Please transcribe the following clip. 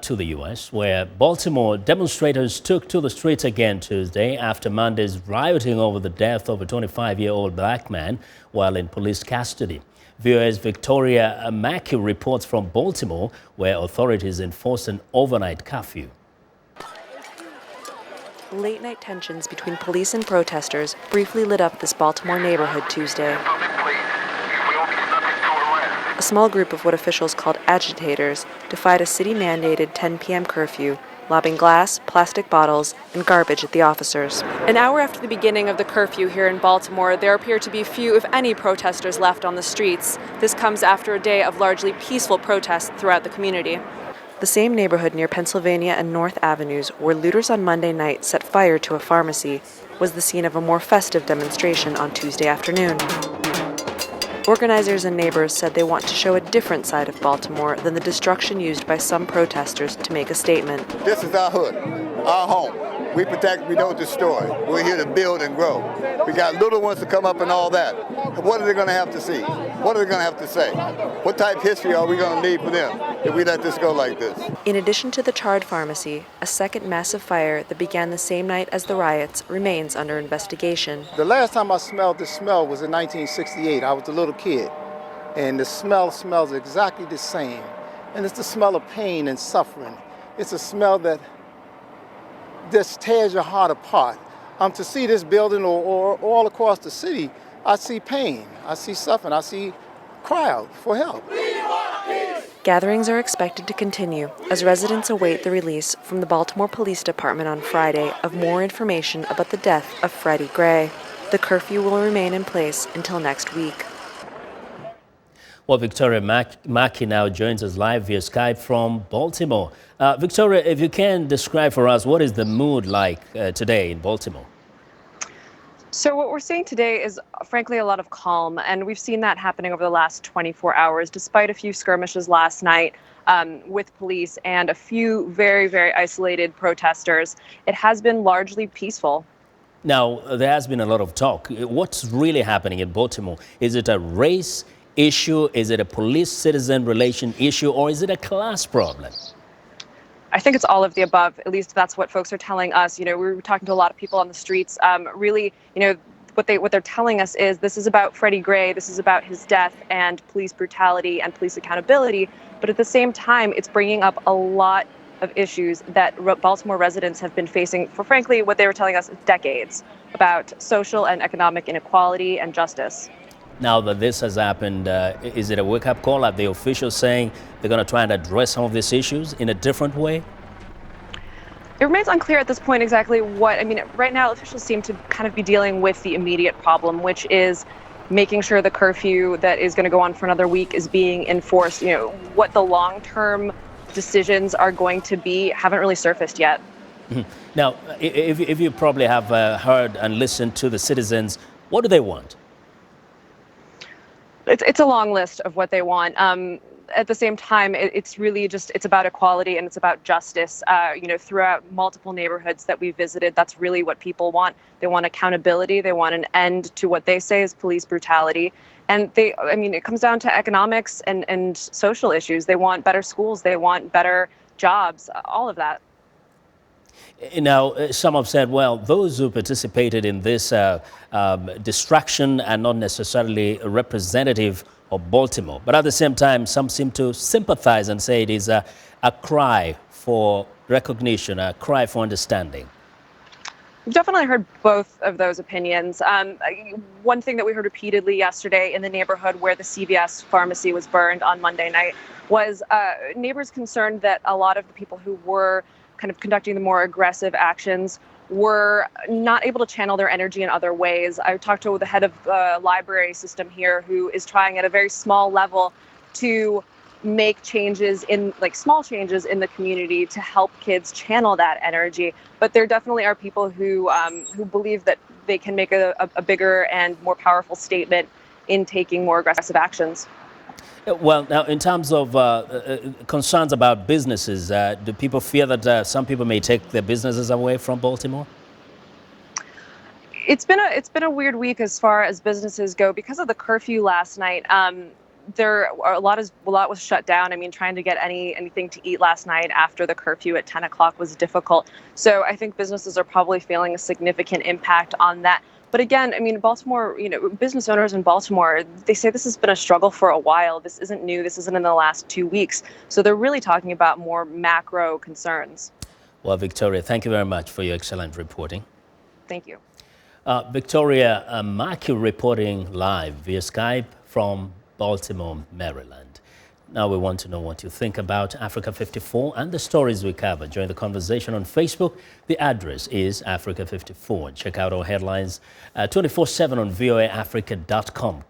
To the U.S., where Baltimore demonstrators took to the streets again Tuesday after Monday's rioting over the death of a 25-year-old black man while in police custody. VOA's Victoria Macchi reports from Baltimore, where authorities enforced an overnight curfew. Late-night tensions between police and protesters briefly lit up this Baltimore neighborhood Tuesday. A small group of what officials called agitators defied a city-mandated 10 p.m. curfew, lobbing glass, plastic bottles, and garbage at the officers. An hour after the beginning of the curfew here in Baltimore, there appear to be few, if any, protesters left on the streets. This comes after a day of largely peaceful protests throughout the community. The same neighborhood near Pennsylvania and North Avenues, where looters on Monday night set fire to a pharmacy, was the scene of a more festive demonstration on Tuesday afternoon. Organizers and neighbors said they want to show a different side of Baltimore than the destruction used by some protesters to make a statement. This is our hood, our home. We protect, we don't destroy. We're here to build and grow. We got little ones to come up and all that. What are they going to have to see? What are they going to have to say? What type of history are we going to leave for them if we let this go like this? In addition to the charred pharmacy, a second massive fire that began the same night as the riots remains under investigation. The last time I smelled this smell was in 1968. I was a little kid, and the smell smells exactly the same. And it's the smell of pain and suffering. It's a smell that just tears your heart apart. To see this building or all across the city, I see pain, I see suffering, I see cry out for help. Gatherings are expected to continue as residents await the release from the Baltimore Police Department on Friday of more information about the death of Freddie Gray. The curfew will remain in place until next week. Well, Victoria Macchi now joins us live via Skype from Baltimore. Victoria, if you can describe for us, what is the mood like today in Baltimore? So what we're seeing today is, frankly, a lot of calm, and we've seen that happening over the last 24 hours, despite a few skirmishes last night with police and a few very, very isolated protesters. It has been largely peaceful. Now, there has been a lot of talk. What's really happening in Baltimore? Is it a race issue? Is it a police-citizen relation issue? Or is it a class problem? I think it's all of the above. At least that's what folks are telling us. You know, we were talking to a lot of people on the streets. Really, you know, what they're telling us is this is about Freddie Gray. This is about his death and police brutality and police accountability. But at the same time, it's bringing up a lot of issues that Baltimore residents have been facing for, frankly, what they were telling us decades about social and economic inequality and justice. Now that this has happened, is it a wake-up call? Are the officials saying they're going to try and address some of these issues in a different way? It remains unclear at this point exactly what. I mean, right now, officials seem to kind of be dealing with the immediate problem, which is making sure the curfew that is going to go on for another week is being enforced. You know, what the long-term decisions are going to be haven't really surfaced yet. Mm-hmm. Now, if you probably have heard and listened to the citizens, what do they want? It's a long list of what they want. At the same time, it's really just, it's about equality and it's about justice. You know, throughout multiple neighborhoods that we visited, that's really what people want. They want accountability. They want an end to what they say is police brutality. And it comes down to economics and social issues. They want better schools. They want better jobs, all of that. Now, some have said, well, those who participated in this distraction are not necessarily representative of Baltimore. But at the same time, some seem to sympathize and say it is a cry for recognition, a cry for understanding. We've definitely heard both of those opinions. One thing that we heard repeatedly yesterday in the neighborhood where the CVS pharmacy was burned on Monday night was neighbors concerned that a lot of the people who were kind of conducting the more aggressive actions were not able to channel their energy in other ways. I talked to the head of the library system here who is trying at a very small level to make changes in, like, small changes in the community to help kids channel that energy. But there definitely are people who believe that they can make a bigger and more powerful statement in taking more aggressive actions. Well, now, in terms of concerns about businesses, do people fear that some people may take their businesses away from Baltimore? It's been a weird week as far as businesses go because of the curfew last night. there are a lot was shut down. I mean, trying to get anything to eat last night after the curfew at 10 o'clock was difficult. So I think businesses are probably feeling a significant impact on that. But again, I mean, Baltimore, business owners in Baltimore, they say this has been a struggle for a while. This isn't new. This isn't in the last 2 weeks. So they're really talking about more macro concerns. Well, Victoria, thank you very much for your excellent reporting. Thank you. Victoria, Macchi reporting live via Skype from Baltimore, Maryland. Now we want to know what you think about Africa 54 and the stories we cover. Join the conversation on Facebook. The address is Africa 54. Check out our headlines 24/7 on voaafrica.com.